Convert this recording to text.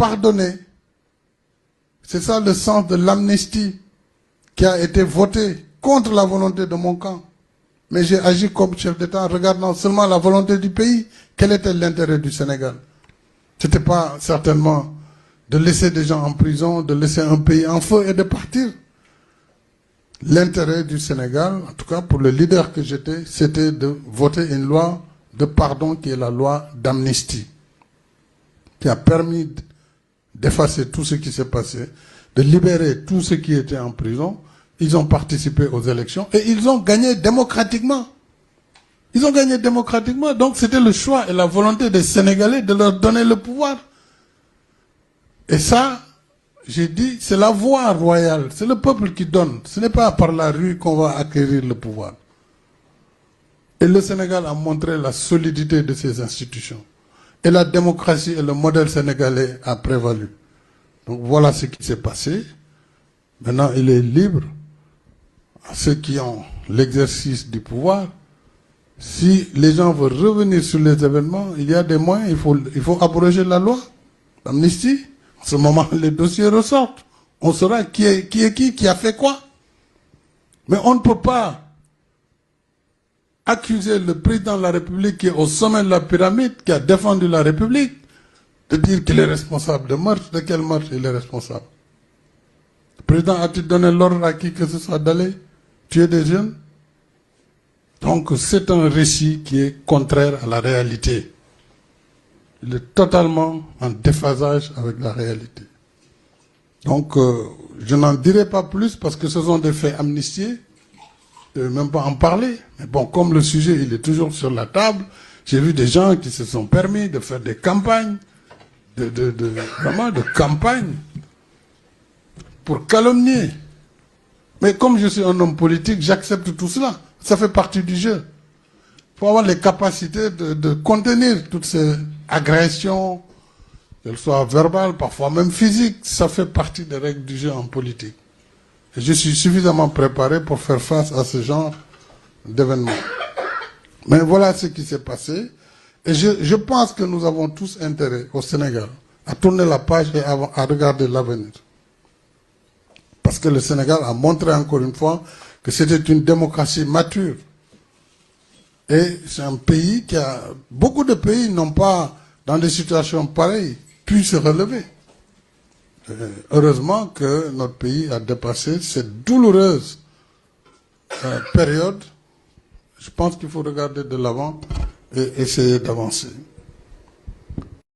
pardonner. C'est ça le sens de l'amnistie qui a été votée contre la volonté de mon camp. Mais j'ai agi comme chef d'État en regardant seulement la volonté du pays. Quel était l'intérêt du Sénégal? Ce n'était pas certainement de laisser des gens en prison, de laisser un pays en feu et de partir. L'intérêt du Sénégal, en tout cas pour le leader que j'étais, c'était de voter une loi de pardon qui est la loi d'amnistie, qui a permis d'effacer tout ce qui s'est passé, de libérer tous ceux qui étaient en prison. Ils ont participé aux élections et ils ont gagné démocratiquement. Ils ont gagné démocratiquement, donc c'était le choix et la volonté des Sénégalais de leur donner le pouvoir. Et ça, j'ai dit, c'est la voie royale, c'est le peuple qui donne. Ce n'est pas par la rue qu'on va acquérir le pouvoir. Et le Sénégal a montré la solidité de ses institutions. Et la démocratie et le modèle sénégalais a prévalu. Donc voilà ce qui s'est passé. Maintenant, il est libre à ceux qui ont l'exercice du pouvoir. Si les gens veulent revenir sur les événements, il y a des moyens, il faut abroger la loi d'amnistie. En ce moment, les dossiers ressortent. On saura qui a fait quoi. Mais on ne peut pas accuser le président de la République qui est au sommet de la pyramide, qui a défendu la République, de dire qu'il est responsable de meurtre. De quel meurtre il est responsable? Le président a-t-il donné l'ordre à qui que ce soit d'aller tuer des jeunes? Donc c'est un récit qui est contraire à la réalité. Il est totalement en déphasage avec la réalité. Donc je n'en dirai pas plus parce que ce sont des faits amnistiés. Je ne vais même pas en parler. Mais bon, comme le sujet il est toujours sur la table, j'ai vu des gens qui se sont permis de faire des campagnes, vraiment de campagnes pour calomnier. Mais comme je suis un homme politique, j'accepte tout cela. Ça fait partie du jeu. Il faut avoir les capacités de contenir toutes ces agressions, qu'elles soient verbales, parfois même physiques. Ça fait partie des règles du jeu en politique. Et je suis suffisamment préparé pour faire face à ce genre d'événements. Mais voilà ce qui s'est passé. Et je pense que nous avons tous intérêt au Sénégal à tourner la page et à regarder l'avenir. Parce que le Sénégal a montré encore une fois que c'était une démocratie mature. Et c'est un pays qui a... Beaucoup de pays n'ont pas, dans des situations pareilles, pu se relever. Heureusement que notre pays a dépassé cette douloureuse période. Je pense qu'il faut regarder de l'avant et essayer d'avancer.